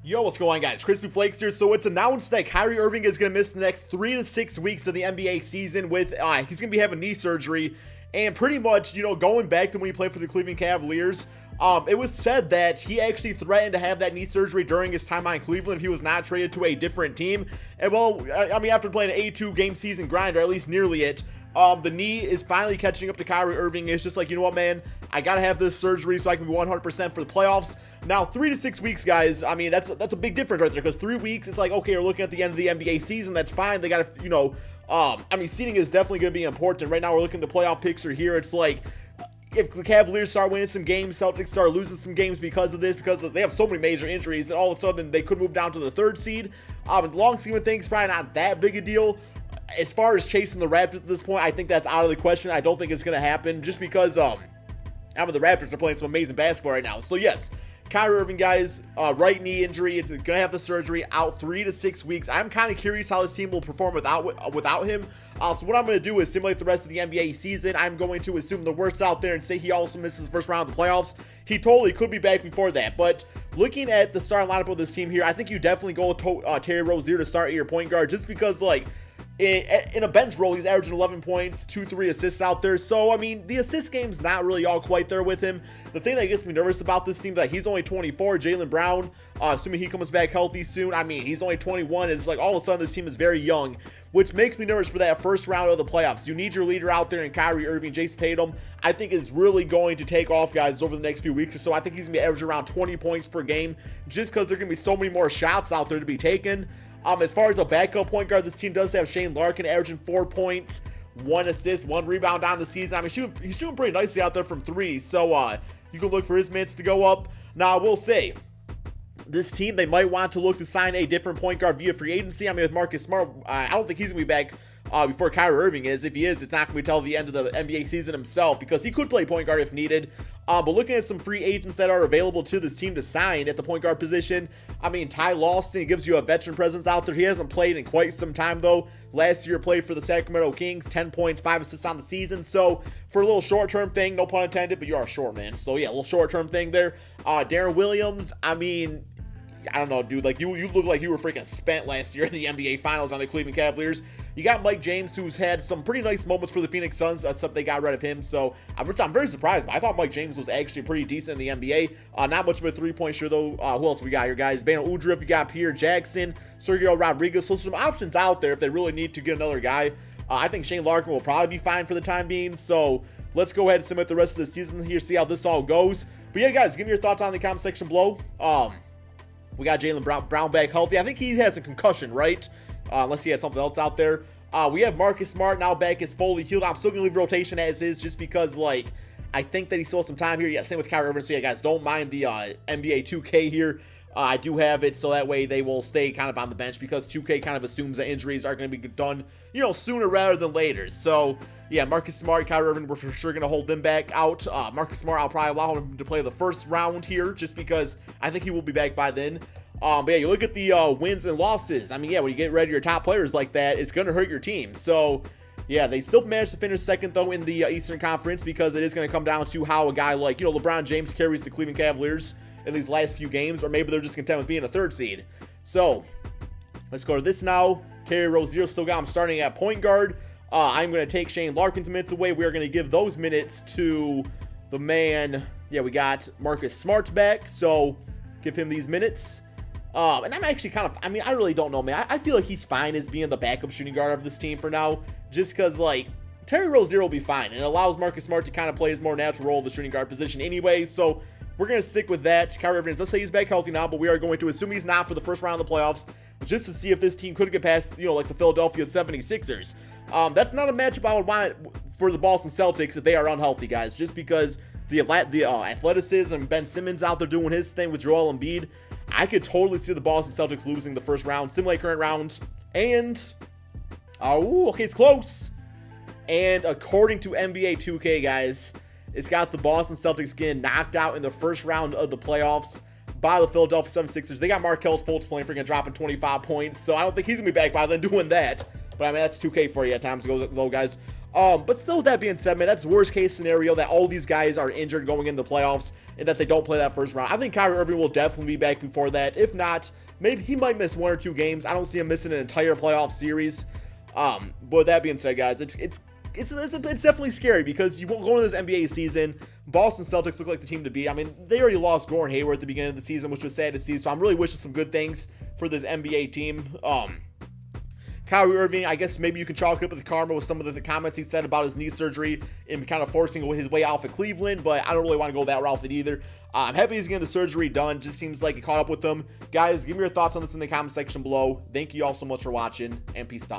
Yo, what's going on, guys? Crispy Flakes here. So it's announced that Kyrie Irving is going to miss the next 3 to 6 weeks of the NBA season with, he's going to be having knee surgery. And pretty much, going back to when he played for the Cleveland Cavaliers, it was said that he actually threatened to have that knee surgery during his time on Cleveland if he was not traded to a different team. And well, I mean, after playing an 82 game season grind, or at least nearly it, the knee is finally catching up to Kyrie Irving. It's just like, you know what, man, I gotta have this surgery so I can be 100% for the playoffs. Now, 3 to 6 weeks, guys, I mean, that's a big difference right there, because 3 weeks, it's like, okay, we're looking at the end of the NBA season, that's fine. They gotta, I mean, seeding is definitely gonna be important. Right now, we're looking at the playoff picture here. It's like, if the Cavaliers start winning some games, Celtics start losing some games because of this, because they have so many major injuries, and all of a sudden, they could move down to the 3rd seed. In the long scheme of things, probably not that big a deal. As far as chasing the Raptors at this point, I think that's out of the question. I don't think it's going to happen just because, I mean, the Raptors are playing some amazing basketball right now. So, yes, Kyrie Irving, guys, right knee injury. It's going to have the surgery, out 3 to 6 weeks. I'm kind of curious how this team will perform without him. So what I'm going to do is simulate the rest of the NBA season. I'm going to assume the worst out there and say he also misses the first round of the playoffs. He totally could be back before that. But looking at the starting lineup of this team here, I think you definitely go with Terry Rozier to start at your point guard, just because, like, in a bench role, he's averaging 11 points, 2-3 assists out there. So, I mean, the assist game's not really all quite there with him. The thing that gets me nervous about this team is that he's only 24. Jaylen Brown, assuming he comes back healthy soon, I mean, he's only 21. It's like all of a sudden this team is very young, which makes me nervous for that first round of the playoffs. You need your leader out there in Kyrie Irving. Jason Tatum, I think, is really going to take off, guys, over the next few weeks or so. I think he's going to be averaging around 20 points per game just because there are going to be so many more shots out there to be taken. As far as a backup point guard, this team does have Shane Larkin averaging 4 points, 1 assist, 1 rebound on the season. I mean, he's shooting pretty nicely out there from 3, so you can look for his minutes to go up. Now, I will say, this team, they might want to look to sign a different point guard via free agency. I mean, with Marcus Smart, I don't think he's going to be back before Kyrie Irving is. If he is, it's not going to be till the end of the NBA season himself, because he could play point guard if needed. But looking at some free agents that are available to this team to sign at the point guard position, I mean, Ty Lawson, he gives you a veteran presence out there. He hasn't played in quite some time, though. Last year, played for the Sacramento Kings, 10 points, 5 assists on the season. So, for a little short-term thing, no pun intended, but you are short, man. So, yeah, a little short-term thing there. Darren Williams, I mean, I don't know, dude. Like, you look like you were freaking spent last year in the NBA Finals on the Cleveland Cavaliers. You got Mike James, who's had some pretty nice moments for the Phoenix Suns. That's something they got rid of him. So I'm very surprised. I thought Mike James was actually pretty decent in the NBA. Not much of a three-point shooter, though. Who else we got here, guys? Bano Udrih, you got Pierre Jackson, Sergio Rodriguez. So some options out there if they really need to get another guy. I think Shane Larkin will probably be fine for the time being. So let's go ahead and submit the rest of the season here, see how this all goes. But yeah, guys, give me your thoughts on the comment section below. We got Jaylen Brown back healthy. I think he has a concussion, right? Unless he had something else out there. We have Marcus Smart now back, is fully healed. I'm still going to leave rotation as is just because, like, I think that he still has some time here. Yeah, same with Kyrie Irving. So, yeah, guys, don't mind the NBA 2K here. I do have it so that way they will stay kind of on the bench, because 2K kind of assumes that injuries are going to be done, sooner rather than later. So, yeah, Marcus Smart, Kyrie Irving, we're for sure going to hold them back out. Marcus Smart, I'll probably allow him to play the first round here just because I think he will be back by then. But yeah, you look at the wins and losses. I mean, yeah, when you get rid of your top players like that, it's going to hurt your team. So, yeah, they still managed to finish second, though, in the Eastern Conference, because it is going to come down to how a guy like, LeBron James carries the Cleveland Cavaliers in these last few games, or maybe they're just content with being a 3rd seed. So, let's go to this now. Terry Rozier still got him starting at point guard. I'm going to take Shane Larkin's minutes away. We are going to give those minutes to the man. Yeah, we got Marcus Smart back, so give him these minutes. And I'm actually kind of, I mean, I really don't know, man. I feel like he's fine as being the backup shooting guard of this team for now, just because, like, Terry Rozier will be fine, and it allows Marcus Smart to kind of play his more natural role of the shooting guard position anyway, so we're going to stick with that. Kyrie Irving, let's say he's back healthy now, but we are going to assume he's not for the first round of the playoffs, just to see if this team could get past, like the Philadelphia 76ers. That's not a matchup I would want for the Boston Celtics if they are unhealthy, guys, just because the athleticism, Ben Simmons out there doing his thing with Joel Embiid. I could totally see the Boston Celtics losing the first round, simulate current round, and, oh, okay, it's close. And according to NBA 2K, guys, it's got the Boston Celtics getting knocked out in the first round of the playoffs by the Philadelphia 76ers. They got Markelle Fultz playing, freaking dropping 25 points, so I don't think he's going to be back by then doing that. But, I mean, that's 2K for you at times, though, guys. But still, with that being said, man, that's worst case scenario that all these guys are injured going into the playoffs and that they don't play that first round. I think Kyrie Irving will definitely be back before that. If not, maybe he might miss 1 or 2 games. I don't see him missing an entire playoff series. But with that being said, guys, it's definitely scary because you won't go into this NBA season. Boston Celtics look like the team to beat. I mean, they already lost Gordon Hayward at the beginning of the season, which was sad to see. So I'm really wishing some good things for this NBA team. Kyrie Irving, I guess maybe you can chalk up with karma with some of the comments he said about his knee surgery and kind of forcing his way off of Cleveland, but I don't really want to go that route with it either. I'm happy he's getting the surgery done. Just seems like it caught up with him. Guys, give me your thoughts on this in the comment section below. Thank you all so much for watching, and peace out.